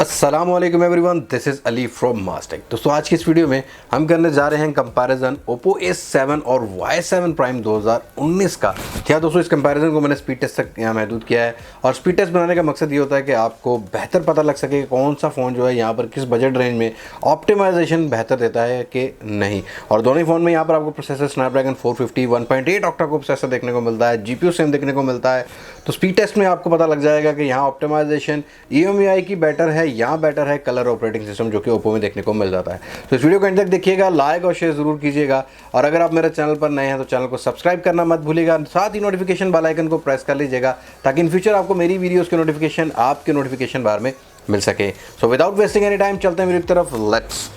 अस्सलामुअलैकुम everyone, this is Ali from Mastek. दोस्तों आज की इस वीडियो में हम करने जा रहे हैं कंपैरिजन Oppo A7 और Y7 Prime 2019 का। क्या दोस्तों, इस कंपैरिजन को मैंने स्पीड टेस्ट तक यहाँ महदूद किया है और स्पीड टेस्ट बनाने का मकसद ये होता है कि आपको बेहतर पता लग सके कि कौन सा फ़ोन जो है यहाँ पर किस बजट रेंज में ऑप्टिमाइजेशन बेहतर देता है कि नहीं। और दोनों ही फ़ोन में यहाँ पर आपको प्रोसेसर स्नैपड्रैगन 450 1.8 ऑक्टा को प्रोसेसर देखने को मिलता है, GPU सेम देखने को मिलता है। तो स्पीड टेस्ट में आपको पता लग जाएगा कि यहाँ ऑप्टिमाइजेशन EMUI की बेटर है या बेटर है कलर ऑपरेटिंग सिस्टम जो कि ओप्पो में देखने को मिल जाता है। तो इस वीडियो को अंत तक देखिएगा, लाइक और शेयर जरूर कीजिएगा और अगर आप मेरे चैनल पर नए हैं तो चैनल को सब्सक्राइब करना मत भूलिएगा, साथ ही नोटिफिकेशन बेल आइकन को प्रेस कर लीजिएगा ताकि इन फ्यूचर आपको मेरी वीडियोस के नोटिफिकेशन आपके नोटिफिकेशन बार में मिल सके। So without wasting any time चलते हैं मेरी तरफ, let's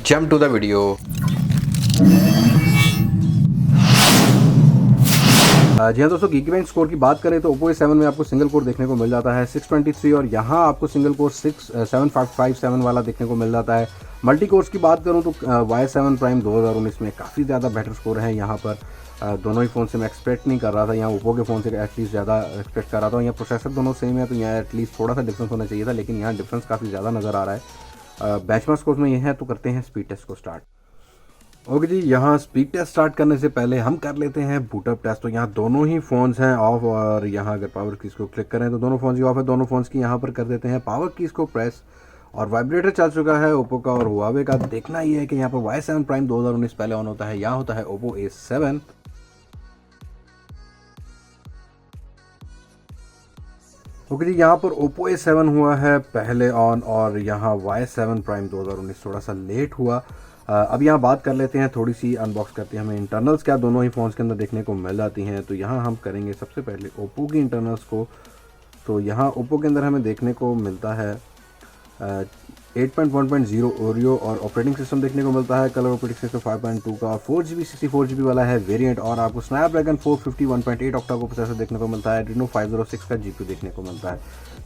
jump to the video. जी हाँ दोस्तों, गीकीबेंच स्कोर की बात करें तो Oppo A7 में आपको सिंगल कोर देखने को मिल जाता है 623 और यहाँ आपको सिंगल कोर 7557 वाला देखने को मिल जाता है। मल्टी कोर्स की बात करूँ तो Y7 Prime 2019 में काफ़ी ज़्यादा बेटर स्कोर है यहाँ पर। दोनों ही फ़ोन से मैं एक्सपेक्ट नहीं कर रहा था, यहाँ Oppo के फ़ोन से एटलीस्ट ज़्यादा एक्सपेक्ट कर रहा था। यहाँ प्रोसेसर दोनों सेम है तो यहाँ एटलीस्ट थोड़ा सा डिफरेंस होना चाहिए था, लेकिन यहाँ डिफरेंस काफ़ी ज़्यादा नज़र आ रहा है। बेंचमार्क स्कोर्स में ये है तो करते हैं स्पीड टेस्ट को स्टार्ट। ओके जी, यहाँ स्पीड टेस्ट स्टार्ट करने से पहले हम कर लेते हैं बूटअप टेस्ट। तो यहाँ दोनों ही फ़ोन्स हैं ऑफ और यहाँ अगर पावर कीज़ को क्लिक करें तो दोनों फ़ोन्स की ऑफ है। दोनों फ़ोन्स की यहाँ पर कर देते हैं पावर कीज़ को प्रेस और वाइब्रेटर चल चुका है ओप्पो का और हुआवे का। देखना ये है कि यहाँ पर Y7 Prime 2019 पहले ऑन होता है या होता है Oppo A7। ओके जी, यहाँ पर Oppo A7 हुआ है पहले ऑन और यहाँ Y7 Prime 2019 थोड़ा सा लेट हुआ। अब यहाँ बात कर लेते हैं, थोड़ी सी अनबॉक्स करते हैं हमें इंटरनल्स क्या दोनों ही फ़ोन्स के अंदर देखने को मिल जाती हैं। तो यहाँ हम करेंगे सबसे पहले ओप्पो की इंटरनल्स को। तो यहाँ ओप्पो के अंदर हमें देखने को मिलता है 8.1.0 ओरियो और ऑपरेटिंग सिस्टम देखने को मिलता है, कलर ऑपरेटिंग सिस्टम 5.2 का और 4GB 64GB वाला है वेरिएंट और आपको स्नैपड्रैगन 450 1.8 ऑक्टा को प्रोसेसर देखने को मिलता है, Adreno 506 का GPU देखने को मिलता है।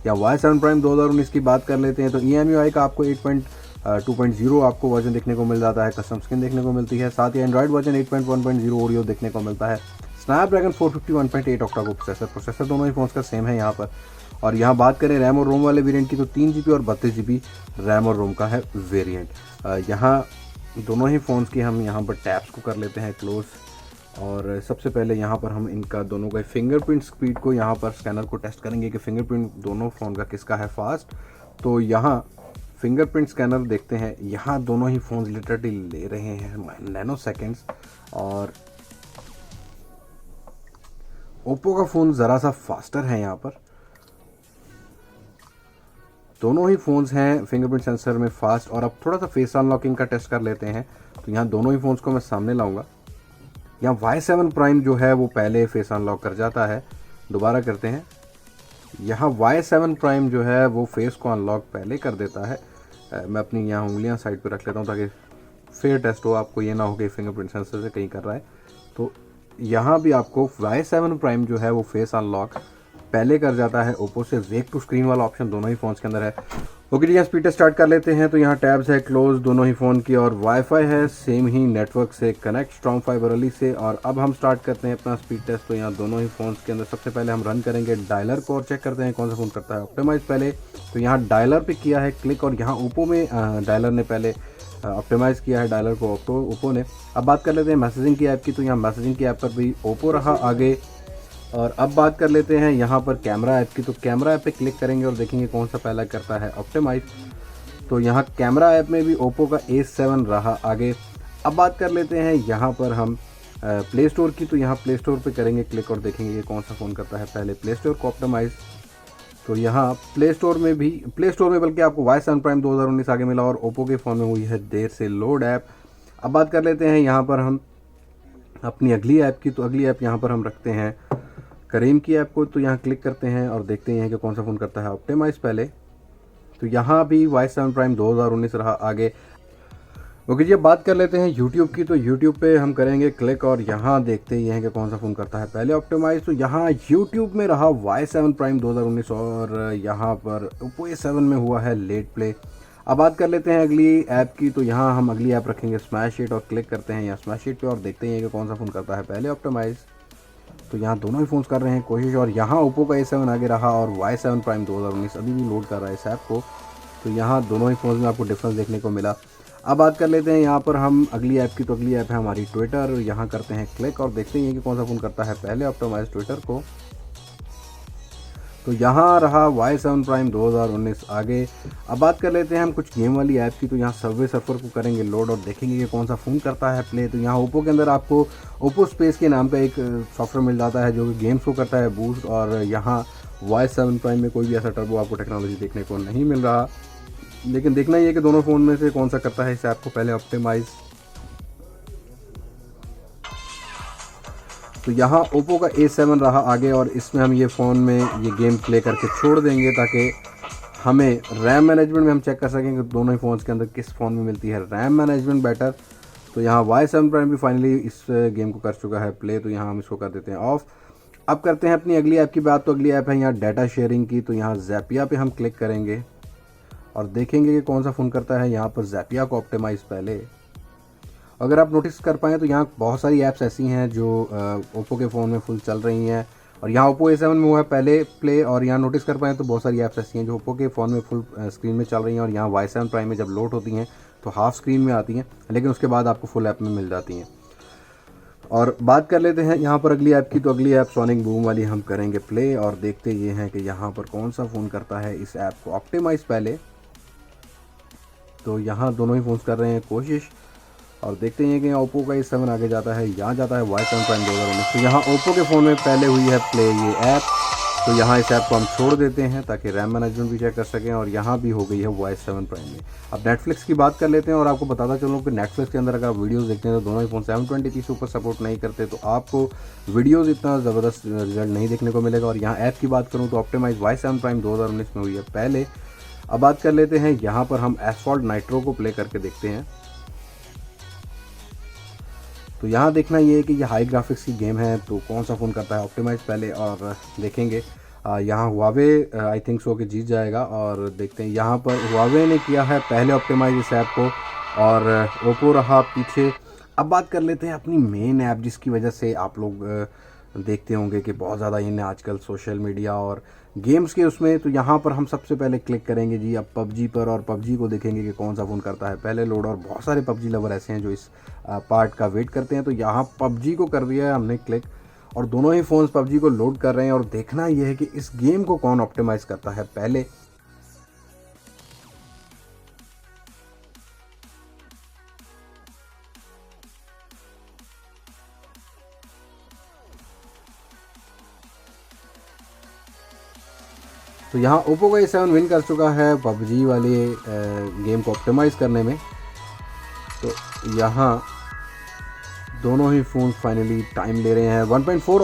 या Y7 Prime 2019 की बात कर लेते हैं तो EMUI का आपको 8.2.0 आपको वर्जन देखने को मिल जाता है, कस्टम स्किन देखने को मिलती है, साथ ही एंड्रॉइड वर्जन 8.1.0 ओरियो देखने को मिलता है, स्नैपड्रैगन 450 1.8 ऑक्टा को प्रोसेसर दोनों ही फ़ोन्स का सेम है यहाँ पर। और यहाँ बात करें रैम और रोम वाले वेरिएंट की तो 3GB और 32GB रैम और रोम का है वेरिएंट। यहाँ दोनों ही फ़ोन्स की हम यहाँ पर टैब्स को कर लेते हैं क्लोज और सबसे पहले यहाँ पर हम इनका दोनों का फिंगरप्रिंट स्पीड को यहाँ पर स्कैनर को टेस्ट करेंगे कि फिंगरप्रिंट दोनों फ़ोन का किसका है फास्ट। तो यहाँ फिंगरप्रिंट स्कैनर देखते हैं, यहाँ दोनों ही फ़ोन लिटरली ले रहे हैं नैनो सेकेंड्स और ओप्पो का फ़ोन ज़रा सा फास्टर है। यहाँ पर दोनों ही फ़ोन्स हैं फिंगरप्रिंट सेंसर में फास्ट। और अब थोड़ा सा फेस अनलॉकिंग का टेस्ट कर लेते हैं। तो यहाँ दोनों ही फ़ोन्स को मैं सामने लाऊंगा। यहाँ Y7 Prime जो है वो पहले फेस अनलॉक कर जाता है, दोबारा करते हैं। यहाँ Y7 Prime जो है वो फेस को अनलॉक पहले कर देता है। मैं अपनी यहाँ उंगलियाँ साइड पर रख लेता हूँ ताकि फेयर टेस्ट हो, आपको ये ना हो कि फिंगरप्रिंट सेंसर से कहीं कर रहा है। तो यहाँ भी आपको Y7 Prime जो है वो फेस अनलॉक पहले कर जाता है ओप्पो से। वेक टू स्क्रीन वाला ऑप्शन दोनों ही फ़ोन्स के अंदर है। ओके जी, यहाँ स्पीड टेस्ट स्टार्ट कर लेते हैं। तो यहाँ टैब्स है क्लोज दोनों ही फ़ोन की और वाईफाई है सेम ही नेटवर्क से कनेक्ट स्ट्रॉन्ग फाइबर अली से। और अब हम स्टार्ट करते हैं अपना स्पीड टेस्ट। तो यहाँ दोनों ही फ़ोन्स के अंदर सबसे पहले हम रन करेंगे डायलर को और चेक करते हैं कौन सा फ़ोन करता है ऑप्टिमाइज़ पहले। तो यहाँ डायलर पे किया है क्लिक और यहाँ ओप्पो में डायलर ने पहले ऑप्टिमाइज़ किया है डायलर को ओप्पो ने। अब बात कर लेते हैं मैसेजिंग की ऐप की। तो यहाँ मैसेजिंग की ऐप पर भी ओप्पो रहा आगे। और अब बात कर लेते हैं यहाँ पर कैमरा ऐप की। तो कैमरा ऐप पे क्लिक करेंगे और देखेंगे कौन सा पहला करता है ऑप्टिमाइज़। तो यहाँ कैमरा ऐप में भी ओप्पो का A7 रहा आगे। अब बात कर लेते हैं यहाँ पर हम प्ले स्टोर की। तो यहाँ प्ले स्टोर पे करेंगे क्लिक और देखेंगे कि कौन सा फ़ोन करता है पहले प्ले स्टोर को ऑप्टिमाइज़। तो यहाँ प्ले स्टोर में बल्कि आपको Y7 Prime 2019 आगे मिला और ओप्पो के फ़ोन में हुई है देर से लोड ऐप। अब बात कर लेते हैं यहाँ पर हम अपनी अगली ऐप की। तो अगली ऐप यहाँ पर हम रखते हैं करीम की ऐप को। तो यहाँ क्लिक करते हैं और देखते हैं कि कौन सा फ़ोन करता है ऑप्टिमाइज़ पहले। तो यहाँ भी Y7 Prime 2019 रहा आगे। ओके जी, अब बात कर लेते हैं YouTube की। तो YouTube पे हम करेंगे क्लिक और यहाँ देखते ही हैं कि कौन सा फ़ोन करता है पहले ऑप्टिमाइज़। तो यहाँ YouTube में रहा Y7 Prime 2019 और यहाँ पर Oppo A7 में हुआ है लेट प्ले। अब बात कर लेते हैं अगली ऐप की। तो यहाँ हम अगली ऐप रखेंगे स्मैशइट और क्लिक करते हैं यहाँ स्मैशइट पे और देखते हैं कि कौन सा फ़ोन करता है पहले ऑप्टिमाइज़। तो यहाँ दोनों ही फ़ोन्स कर रहे हैं कोशिश और यहाँ ओप्पो का A7 आगे रहा और Y7 Prime 2019 अभी भी लोड कर रहा है इस ऐप को। तो यहाँ दोनों ही फ़ोन में आपको डिफरेंस देखने को मिला। अब बात कर लेते हैं यहाँ पर हम अगली ऐप की। तो अगली ऐप है हमारी ट्विटर। यहाँ करते हैं क्लिक और देखते हैं कि कौन सा फ़ोन करता है पहले ऑप्टिमाइज ट्विटर को। तो यहाँ रहा Y7 प्राइम 2019 आगे। अब बात कर लेते हैं हम कुछ गेम वाली ऐप की। तो यहाँ सबवे सर्फर को करेंगे लोड और देखेंगे कि कौन सा फ़ोन करता है प्ले। तो यहाँ ओप्पो के अंदर आपको ओप्पो स्पेस के नाम का एक सॉफ्टवेयर मिल जाता है जो कि गेम्स को करता है बूस्ट। और यहाँ Y7 प्राइम में कोई भी ऐसा टर्बो आपको टेक्नोलॉजी देखने को नहीं मिल रहा, लेकिन देखना ही है कि दोनों फ़ोन में से कौन सा करता है इस ऐप को पहले ऑप्टिमाइज़। तो यहाँ ओप्पो का A7 रहा आगे और इसमें हम ये फ़ोन में ये गेम प्ले करके छोड़ देंगे ताकि हमें रैम मैनेजमेंट में हम चेक कर सकें कि दोनों ही फ़ोन्स के अंदर किस फ़ोन में मिलती है रैम मैनेजमेंट बेटर। तो यहाँ Y7 प्राइम भी फाइनली इस गेम को कर चुका है प्ले। तो यहाँ हम इसको कर देते हैं ऑफ़। अब करते हैं अपनी अगली ऐप की बात। तो अगली ऐप है यहाँ डाटा शेयरिंग की। तो यहाँ ज़ैपिया पे हम क्लिक करेंगे और देखेंगे कि कौन सा फ़ोन करता है यहाँ पर ज़ैपिया को ऑप्टिमाइज़ पहले। अगर आप नोटिस कर पाएँ तो यहाँ बहुत सारी ऐप्स ऐसी हैं जो ओप्पो के फ़ोन में फुल चल रही हैं और यहाँ ओप्पो A7 में हुआ है पहले प्ले। और यहाँ नोटिस कर पाएँ तो बहुत सारी ऐप्स ऐसी हैं जो ओप्पो के फ़ोन में फुल स्क्रीन में चल रही हैं और यहाँ Y7 प्राइम में जब लोड होती हैं तो हाफ स्क्रीन में आती हैं, लेकिन उसके बाद आपको फुल ऐप में मिल जाती हैं। और बात कर लेते हैं यहाँ पर अगली ऐप की। तो अगली ऐप सोनिक बूम वाली हम करेंगे प्ले और देखते ये हैं कि यहाँ पर कौन सा फ़ोन करता है इस ऐप को ऑप्टिमाइज़ पहले। तो यहाँ दोनों ही फ़ोन्स कर रहे हैं कोशिश और देखते हैं कि ओप्पो का A7 आगे जाता है, यहाँ जाता है Y7 प्राइम 2019। तो यहाँ ओप्पो के फ़ोन में पहले हुई है प्ले ये ऐप। तो यहाँ इस ऐप को हम छोड़ देते हैं ताकि रैम मैनेजमेंट भी चेक कर सकें और यहाँ भी हो गई है Y7 प्राइम में। अब नेटफ्लिक्स की बात कर लेते हैं और आपको बताता चलूँ कि नेटफ्लिक्स के अंदर अगर आप वीडियोज़ देखते हैं तो दोनों ही फ़ोन 720p से ऊपर सपोर्ट नहीं करते, तो आपको वीडियोज़ इतना ज़बरदस्त रिजल्ट नहीं देखने को मिलेगा। और यहाँ ऐप की बात करूँ तो ऑप्टिमाइज Y7 प्राइम 2019 में हुई है पहले। अब बात कर लेते हैं यहाँ पर हम एसफॉल्ट नाइट्रो को प्ले करके देखते हैं। तो यहाँ देखना ये है कि ये हाई ग्राफिक्स की गेम है तो कौन सा फ़ोन करता है ऑप्टिमाइज पहले और देखेंगे। यहाँ हुआवे आई थिंक सो कि जीत जाएगा और देखते हैं यहाँ पर हुआवे ने किया है पहले ऑप्टिमाइज इस ऐप को और ओप्पो रहा पीछे। अब बात कर लेते हैं अपनी मेन ऐप जिसकी वजह से आप लोग देखते होंगे कि बहुत ज़्यादा इन्हें आजकल सोशल मीडिया और गेम्स के उसमें। तो यहाँ पर हम सबसे पहले क्लिक करेंगे जी अब पबजी पर और पबजी को देखेंगे कि कौन सा फ़ोन करता है पहले लोड। और बहुत सारे पबजी लवर ऐसे हैं जो इस पार्ट का वेट करते हैं। तो यहाँ पबजी को कर दिया है हमने क्लिक और दोनों ही फ़ोन्स पबजी को लोड कर रहे हैं और देखना यह है कि इस गेम को कौन ऑप्टिमाइज़ करता है पहले। तो यहाँ ओप्पो का A7 विन कर चुका है पबजी वाले गेम को ऑप्टिमाइज़ करने में। तो यहाँ दोनों ही फ़ोन फाइनली टाइम ले रहे हैं। 1.8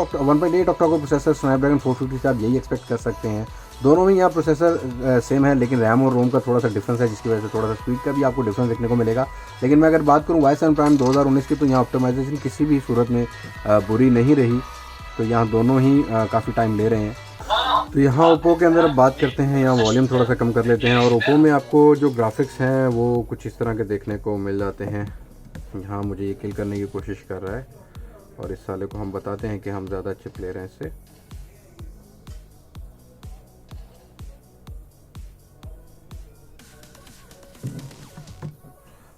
ऑक्टा को प्रोसेसर स्नैपड्रैगन 450 से आप यही एक्सपेक्ट कर सकते हैं। दोनों ही यहाँ प्रोसेसर सेम है लेकिन रैम और रोम का थोड़ा सा डिफरेंस है जिसकी वजह से थोड़ा सा स्पीड का भी आपको डिफरेंस देखने को मिलेगा। लेकिन मैं अगर बात करूँ Y7 प्राइम 2019 की तो यहाँ ऑप्टिमाइजेशन किसी भी सूरत में बुरी नहीं रही। तो यहाँ दोनों ही काफ़ी टाइम ले रहे हैं। तो यहाँ ओप्पो के अंदर अब बात करते हैं, यहाँ वॉल्यूम थोड़ा सा कम कर लेते हैं और ओप्पो में आपको जो ग्राफिक्स हैं वो कुछ इस तरह के देखने को मिल जाते हैं। यहाँ मुझे ये किल करने की कोशिश कर रहा है और इस साले को हम बताते हैं कि हम ज़्यादा अच्छे प्लेयर हैं इससे।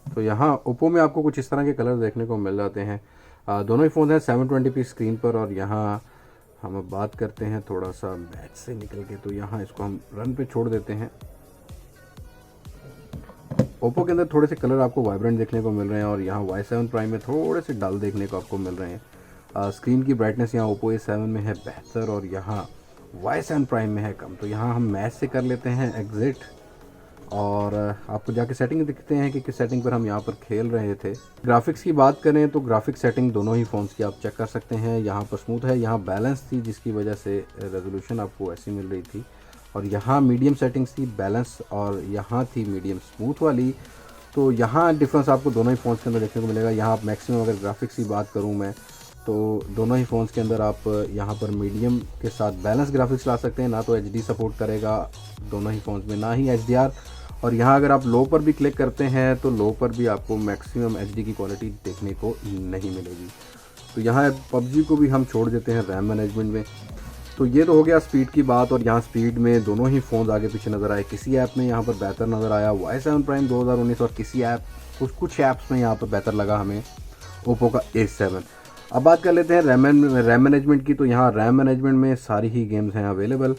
तो यहाँ ओप्पो में आपको कुछ इस तरह के कलर देखने को मिल जाते हैं। दोनों ही फ़ोन हैं 720p स्क्रीन पर। और यहाँ हम अब बात करते हैं थोड़ा सा मैच से निकल के। तो यहाँ इसको हम रन पे छोड़ देते हैं। ओप्पो के अंदर थोड़े से कलर आपको वाइब्रेंट देखने को मिल रहे हैं और यहाँ Y7 प्राइम में थोड़े से डल देखने को आपको मिल रहे हैं। स्क्रीन की ब्राइटनेस यहाँ ओप्पो A7 में है बेहतर और यहाँ Y7 प्राइम में है कम। तो यहाँ हम मैच से कर लेते हैं एग्ज़िट और आपको जाके सेटिंग दिखते हैं कि किस सेटिंग पर हम यहाँ पर खेल रहे थे। ग्राफिक्स की बात करें तो ग्राफिक्स सेटिंग दोनों ही फ़ोन्स की आप चेक कर सकते हैं। यहाँ पर स्मूथ है, यहाँ बैलेंस थी जिसकी वजह से रेजोल्यूशन आपको ऐसी मिल रही थी। और यहाँ मीडियम सेटिंग्स थी बैलेंस और यहाँ थी मीडियम स्मूथ वाली। तो यहाँ डिफरेंस आपको दोनों ही फ़ोन्स के अंदर देखने को मिलेगा। यहाँ आप मैक्सिमम अगर ग्राफिक्स की बात करूँ मैं तो दोनों ही फ़ोन्स के अंदर आप यहाँ पर मीडियम के साथ बैलेंस ग्राफिक्स ला सकते हैं। ना तो HD सपोर्ट करेगा दोनों ही फ़ोन्स में, ना ही HDR। और यहाँ अगर आप लो पर भी क्लिक करते हैं तो लो पर भी आपको मैक्सिमम HD की क्वालिटी देखने को नहीं मिलेगी। तो यहाँ PUBG को भी हम छोड़ देते हैं रैम मैनेजमेंट में। तो ये तो हो गया स्पीड की बात। और यहाँ स्पीड में दोनों ही फ़ोन आगे पीछे नज़र आए। किसी ऐप में यहाँ पर बेहतर नज़र आया Y7 प्राइम 2019 और किसी ऐप कुछ ऐप्स में यहाँ पर बेहतर लगा हमें ओप्पो का A7। अब बात कर लेते हैं रैम मैनेजमेंट की। तो यहाँ रैम मैनेजमेंट में सारी ही गेम्स हैं अवेलेबल।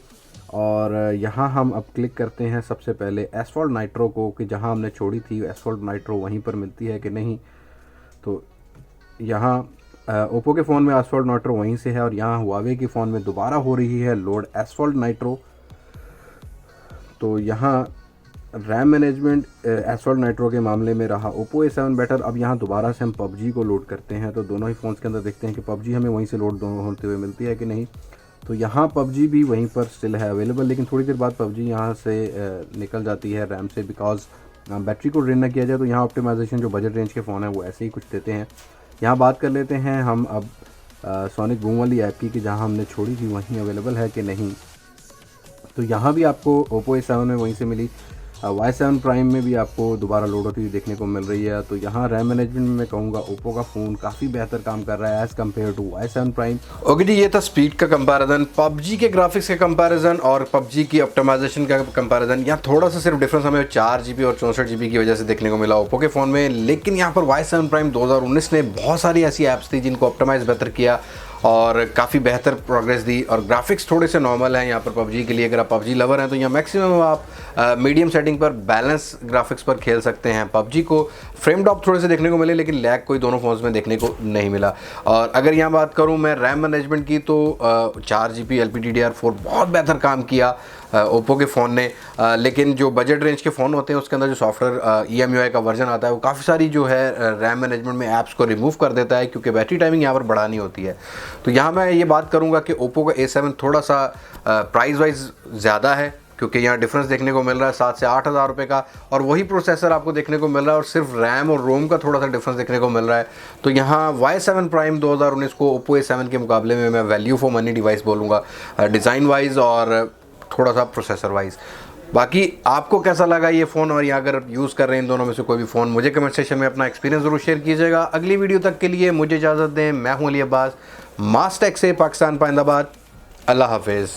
और यहाँ हम अब क्लिक करते हैं सबसे पहले एसफॉल्ट नाइट्रो को, कि जहाँ हमने छोड़ी थी एसफॉल्ट नाइट्रो वहीं पर मिलती है कि नहीं। तो यहाँ ओप्पो के फ़ोन में एसफॉल्ट नाइट्रो वहीं से है और यहाँ हुआवे के फ़ोन में दोबारा हो रही है लोड एसफॉल्ट नाइट्रो। तो यहाँ रैम मैनेजमेंट एसफॉल्ट नाइट्रो के मामले में रहा ओप्पो A7 बेटर। अब यहाँ दोबारा से हम पबजी को लोड करते हैं। तो दोनों ही फ़ोन्स के अंदर देखते हैं कि पबजी हमें वहीं से लोड दोनों होते हुए मिलती है कि नहीं। तो यहाँ पबजी भी वहीं पर स्टिल है अवेलेबल, लेकिन थोड़ी देर बाद पबजी यहाँ से निकल जाती है रैम से, बिकॉज बैटरी को ड्रेन ना किया जाए। तो यहाँ ऑप्टिमाइजेशन जो बजट रेंज के फ़ोन है वो ऐसे ही कुछ देते हैं। यहाँ बात कर लेते हैं हम अब सोनिक बूम वाली ऐप की, कि जहाँ हमने छोड़ी थी वहीं अवेलेबल है कि नहीं। तो यहाँ भी आपको ओप्पो A7 में वहीं से मिली। Y7 प्राइम में भी आपको दोबारा लोड होती हुई देखने को मिल रही है। तो यहाँ रैम मैनेजमेंट में मैं कहूँगा ओप्पो का फ़ोन काफ़ी बेहतर काम कर रहा है as compared to Y7 prime. Okay जी, ये था स्पीड का कंपैरिजन, पबजी के ग्राफिक्स का कंपैरिजन और पबजी की ऑप्टिमाइजेशन का कंपैरिजन। यहाँ थोड़ा सा सिर्फ डिफरेंस हमें 4 GB और 64 GB की वजह से देखने को मिला ओप्पो के फ़ोन में। लेकिन यहाँ पर Y7 प्राइम 2019 ने बहुत सारी ऐसी ऐप्स थी जिनको ऑप्टिमाइज़ बेहतर किया और काफ़ी बेहतर प्रोग्रेस दी। और ग्राफिक्स थोड़े से नॉर्मल हैं यहाँ पर पबजी के लिए। अगर आप पबजी लवर हैं तो यहाँ मैक्सिमम आप मीडियम सेटिंग पर बैलेंस ग्राफिक्स पर खेल सकते हैं पबजी को। फ्रेम ड्रॉप थोड़े से देखने को मिले, लेकिन लैग कोई दोनों फोन्स में देखने को नहीं मिला। और अगर यहाँ बात करूँ मैं रैम मैनेजमेंट की, तो 4 GB LPDDR4 बहुत बेहतर काम किया ओप्पो के फ़ोन ने। लेकिन जो बजट रेंज के फ़ोन होते हैं उसके अंदर जो सॉफ्टवेयर EMUI का वर्जन आता है वो काफ़ी सारी जो है रैम मैनेजमेंट में ऐप्स को रिमूव कर देता है, क्योंकि बैटरी टाइमिंग यहाँ पर बढ़ानी होती है। तो यहाँ मैं ये बात करूँगा कि ओप्पो का A7 थोड़ा सा प्राइस वाइज ज़्यादा है, क्योंकि यहाँ डिफरेंस देखने को मिल रहा है 7 से 8 हज़ार रुपये का, और वही प्रोसेसर आपको देखने को मिल रहा है और सिर्फ रैम और रोम का थोड़ा सा डिफरेंस देखने को मिल रहा है। तो यहाँ Y7 प्राइम 2019 को ओप्पो A7 के मुकाबले में मैं वैल्यू फॉर मनी डिवाइस बोलूँगा, डिज़ाइन वाइज और थोड़ा सा प्रोसेसर वाइज। बाकी आपको कैसा लगा ये फ़ोन, और यहाँ अगर यूज़ कर रहे हैं इन दोनों में से कोई भी फ़ोन, मुझे कमेंट सेक्शन में अपना एक्सपीरियंस ज़रूर शेयर कीजिएगा। अगली वीडियो तक के लिए मुझे इजाज़त दें। मैं हूँ अली अब्बास, मास टेक से पाकिस्तान पाइंदाबाद। अल्लाह हाफिज़।